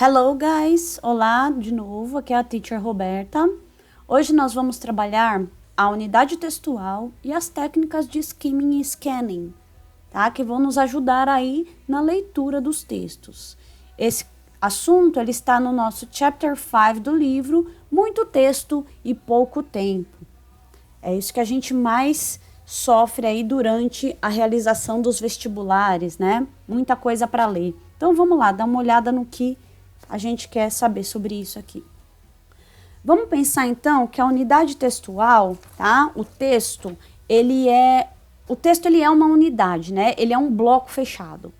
Hello guys! Olá de novo, aqui é a Teacher Roberta. Hoje nós vamos trabalhar a unidade textual e as técnicas de skimming e scanning, tá? Que vão nos ajudar aí na leitura dos textos. Esse assunto ele está no nosso Chapter 5 do livro Muito Texto e Pouco Tempo. É isso que a gente mais sofre aí durante a realização dos vestibulares, né? Muita coisa para ler. Então vamos lá, dar uma olhada no que a gente quer saber sobre isso aqui. Vamos pensar então que a unidade textual, tá? O texto ele é uma unidade, né? Ele é um bloco fechado.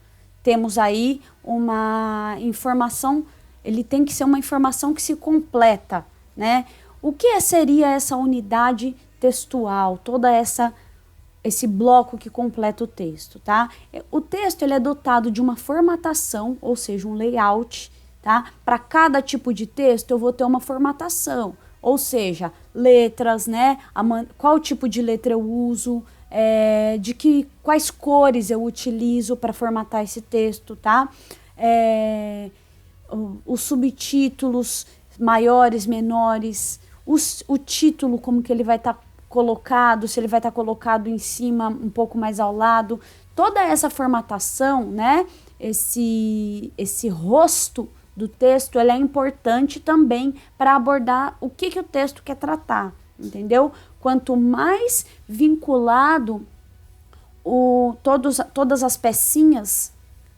Temos aí uma informação, ele tem que ser uma informação que se completa, né? O que seria essa unidade textual? Esse bloco que completa o texto, tá? O texto ele é dotado de uma formatação, ou seja, um layout, tá? Para cada tipo de texto eu vou ter uma formatação, ou seja, letras, né? Qual tipo de letra eu uso, quais cores eu utilizo para formatar esse texto, tá? Os subtítulos maiores, menores, o título, como que ele vai estar colocado, se ele vai estar colocado em cima, um pouco mais ao lado, toda essa formatação, né? Esse rosto do texto, ele é importante também para abordar o que o texto quer tratar, entendeu? Quanto mais vinculado todas as pecinhas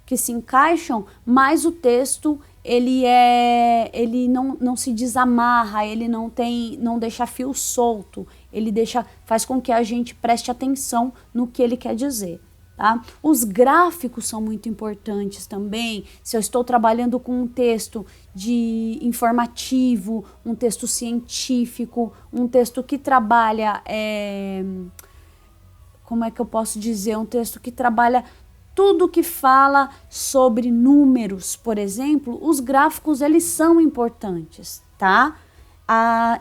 que se encaixam, mais o texto ele não se desamarra, ele não deixa fio solto, faz com que a gente preste atenção no que ele quer dizer. Tá? Os gráficos são muito importantes também. Se eu estou trabalhando com um texto informativo, um texto científico, um texto que trabalha, como é que eu posso dizer? Um texto que trabalha tudo que fala sobre números, por exemplo, os gráficos eles são importantes, tá?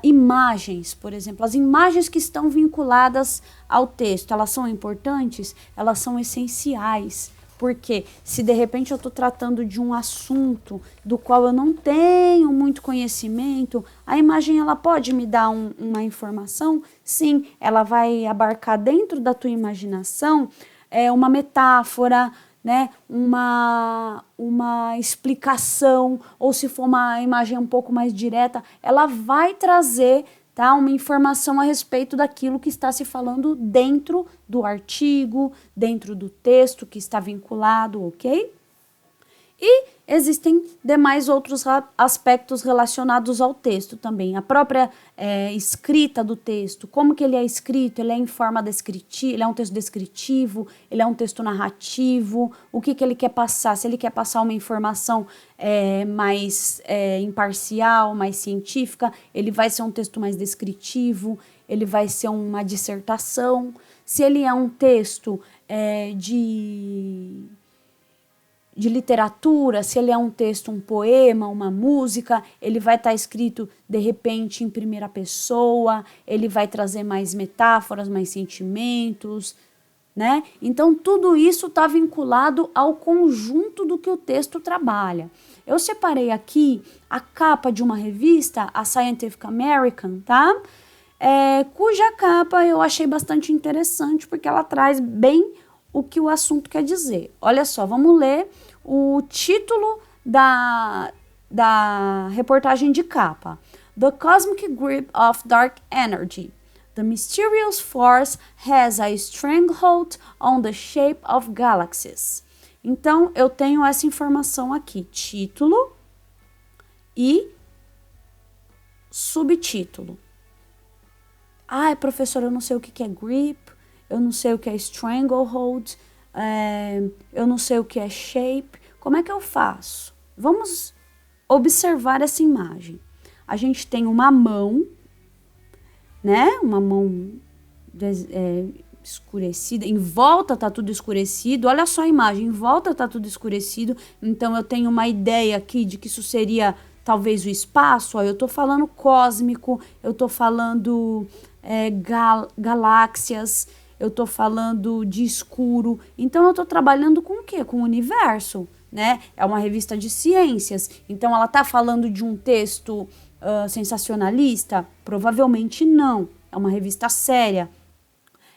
Imagens, por exemplo, as imagens que estão vinculadas ao texto, elas são importantes? Elas são essenciais, porque se de repente eu estou tratando de um assunto do qual eu não tenho muito conhecimento, a imagem ela pode me dar uma informação? Sim, ela vai abarcar dentro da tua imaginação uma metáfora, né, uma explicação, ou se for uma imagem um pouco mais direta, ela vai trazer, tá, uma informação a respeito daquilo que está se falando dentro do artigo, dentro do texto que está vinculado, ok? E existem demais outros aspectos relacionados ao texto também. A própria escrita do texto, como que ele é escrito, ele é em forma descritiva, ele é um texto descritivo, ele é um texto narrativo, o que ele quer passar, se ele quer passar uma informação mais imparcial, mais científica, ele vai ser um texto mais descritivo, ele vai ser uma dissertação. Se ele é um texto de literatura, se ele é um texto, um poema, uma música, ele vai estar escrito de repente em primeira pessoa, ele vai trazer mais metáforas, mais sentimentos, né? Então tudo isso está vinculado ao conjunto do que o texto trabalha. Eu separei aqui a capa de uma revista, a Scientific American, tá? Cuja capa eu achei bastante interessante porque ela traz bem o que o assunto quer dizer. Olha só, vamos ler o título da reportagem de capa. The Cosmic Grip of Dark Energy. The mysterious force has a stranglehold on the shape of galaxies. Então, eu tenho essa informação aqui, título e subtítulo. Professor, eu não sei o que é grip, eu não sei o que é stranglehold, eu não sei o que é shape. Como é que eu faço? Vamos observar essa imagem. A gente tem uma mão, né? Uma mão escurecida. Em volta tá tudo escurecido. Olha só a imagem. Em volta tá tudo escurecido. Então eu tenho uma ideia aqui de que isso seria talvez o espaço. Eu tô falando cósmico. Eu tô falando galáxias. eu estou falando de escuro. Então, eu estou trabalhando com o quê? Com o universo, né? É uma revista de ciências. Então, ela está falando de um texto sensacionalista? Provavelmente não. É uma revista séria.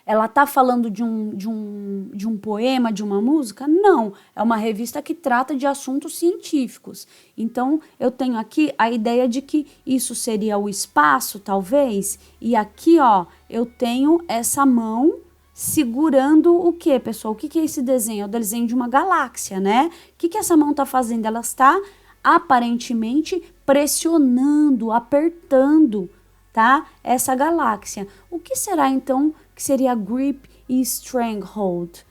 Ela está falando de um poema, de uma música? Não, é uma revista que trata de assuntos científicos. Então, eu tenho aqui a ideia de que isso seria o espaço, talvez, e aqui, ó, eu tenho essa mão segurando o quê, pessoal? O que é esse desenho? É o desenho de uma galáxia, né? O que essa mão está fazendo? Ela está, aparentemente, pressionando, apertando, tá? Essa galáxia. O que será, então, que seria grip e stranglehold?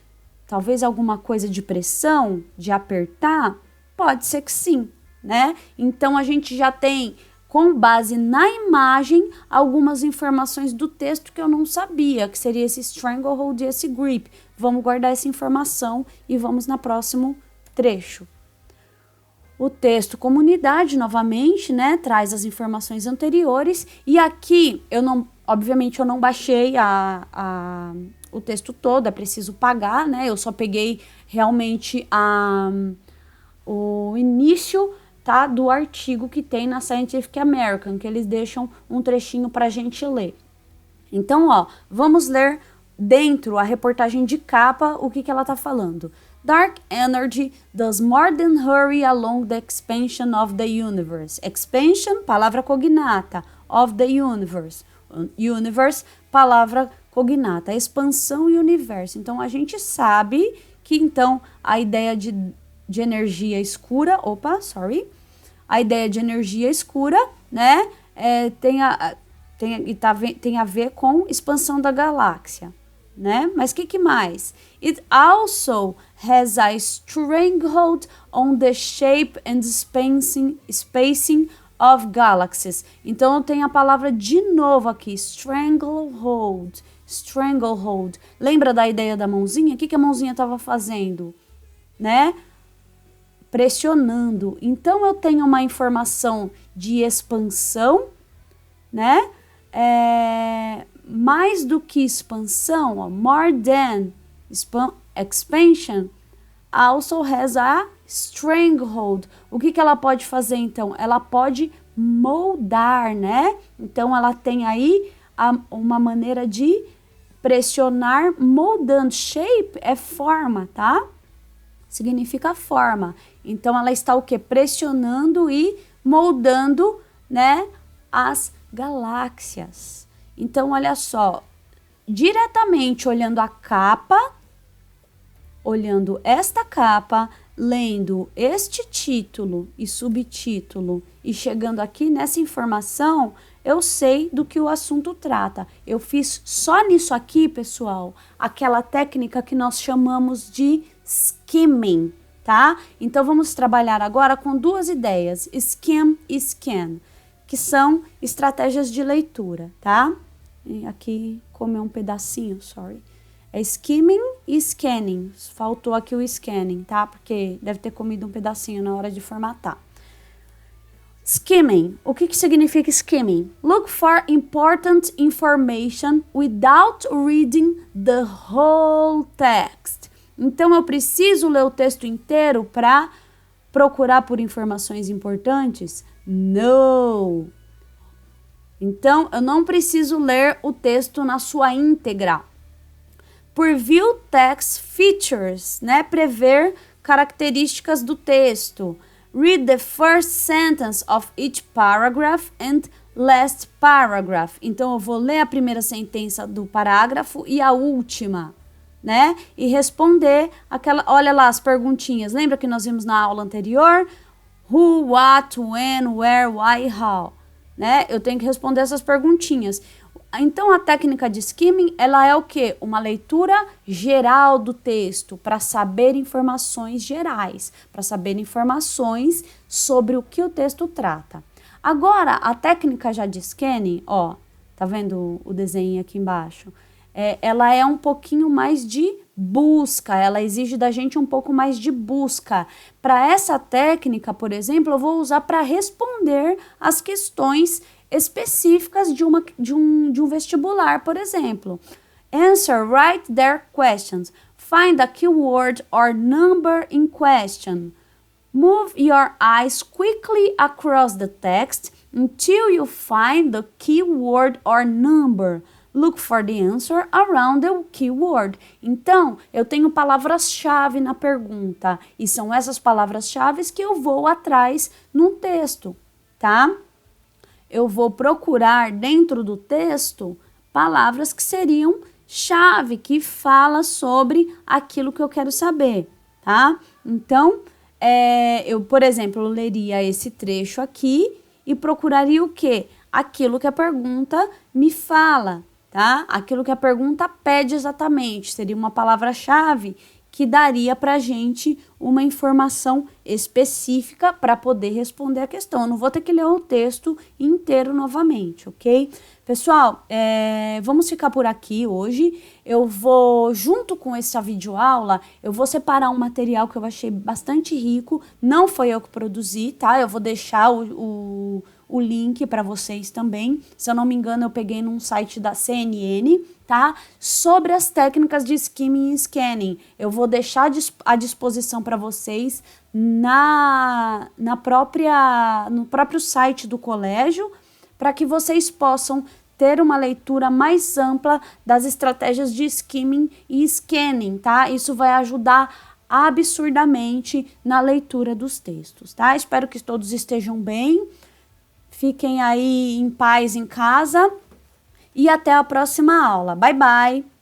Talvez alguma coisa de pressão, de apertar? Pode ser que sim, né? Então, a gente já tem, com base na imagem, algumas informações do texto que eu não sabia, que seria esse stranglehold e esse grip. Vamos guardar essa informação e vamos no próximo trecho. O texto comunidade, novamente, né, traz as informações anteriores, e aqui, obviamente eu não baixei o texto todo, é preciso pagar, né, eu só peguei realmente o início, tá, do artigo que tem na Scientific American, que eles deixam um trechinho para a gente ler. Então, ó, vamos ler dentro a reportagem de capa o que ela está falando. Dark energy does more than hurry along the expansion of the universe. Expansion, palavra cognata, of the universe. Universe, palavra cognata, expansão e universo. Então, a gente sabe que, então, a ideia de energia escura, a ideia de energia escura, né, tem a ver com expansão da galáxia, né? Mas o que mais? It also has a stranglehold on the shape and spacing of galaxies. Então, eu tenho a palavra de novo aqui, stranglehold. Stranglehold. Lembra da ideia da mãozinha? O que a mãozinha estava fazendo? Né? Pressionando. Então, eu tenho uma informação de expansão, né? Mais do que expansão, ó, more than expansion, also has a stranglehold. O que ela pode fazer, então? Ela pode moldar, né? Então, ela tem aí uma maneira de pressionar moldando. Shape é forma, tá? Significa forma. Então, ela está o quê? Pressionando e moldando, né, as galáxias. Então, olha só, diretamente olhando a capa, olhando esta capa, lendo este título e subtítulo e chegando aqui nessa informação, eu sei do que o assunto trata. Eu fiz só nisso aqui, pessoal, aquela técnica que nós chamamos de skimming, tá? Então, vamos trabalhar agora com duas ideias, skim e scan, que são estratégias de leitura, tá? E aqui comeu um pedacinho, sorry. É skimming e scanning. Faltou aqui o scanning, tá? Porque deve ter comido um pedacinho na hora de formatar. Skimming. O que significa skimming? Look for important information without reading the whole text. Então, eu preciso ler o texto inteiro para procurar por informações importantes? Não! Então, eu não preciso ler o texto na sua íntegra. Preview text features, né? Prever características do texto. Read the first sentence of each paragraph and last paragraph. Então, eu vou ler a primeira sentença do parágrafo e a última, né? E responder olha lá as perguntinhas. Lembra que nós vimos na aula anterior? Who, what, when, where, why, how. Né? Eu tenho que responder essas perguntinhas. Então, a técnica de skimming, ela é o quê? Uma leitura geral do texto, para saber informações gerais, para saber informações sobre o que o texto trata. Agora, a técnica já de scanning, ó, tá vendo o desenho aqui embaixo? Ela é um pouquinho mais de busca, ela exige da gente um pouco mais de busca. Para essa técnica, por exemplo, eu vou usar para responder as questões específicas de um vestibular, por exemplo. Answer right their questions. Find a keyword or number in question. Move your eyes quickly across the text until you find the keyword or number. Look for the answer around the keyword. Então, eu tenho palavras-chave na pergunta e são essas palavras-chave que eu vou atrás no texto, tá? Eu vou procurar dentro do texto palavras que seriam chave, que fala sobre aquilo que eu quero saber, tá? Então, eu, por exemplo, leria esse trecho aqui e procuraria o quê? Aquilo que a pergunta me fala, tá? Aquilo que a pergunta pede exatamente. Seria uma palavra-chave que daria pra gente uma informação específica para poder responder a questão. Eu não vou ter que ler o texto inteiro novamente, ok? Pessoal, vamos ficar por aqui hoje. Eu vou, junto com essa videoaula, eu vou separar um material que eu achei bastante rico. Não foi eu que produzi, tá? Eu vou deixar o link para vocês também. Se eu não me engano, eu peguei num site da CNN, tá? Sobre as técnicas de skimming e scanning. Eu vou deixar à disposição para vocês no próprio site do colégio, para que vocês possam ter uma leitura mais ampla das estratégias de skimming e scanning, tá? Isso vai ajudar absurdamente na leitura dos textos, tá? Espero que todos estejam bem. Fiquem aí em paz em casa e até a próxima aula. Bye, bye!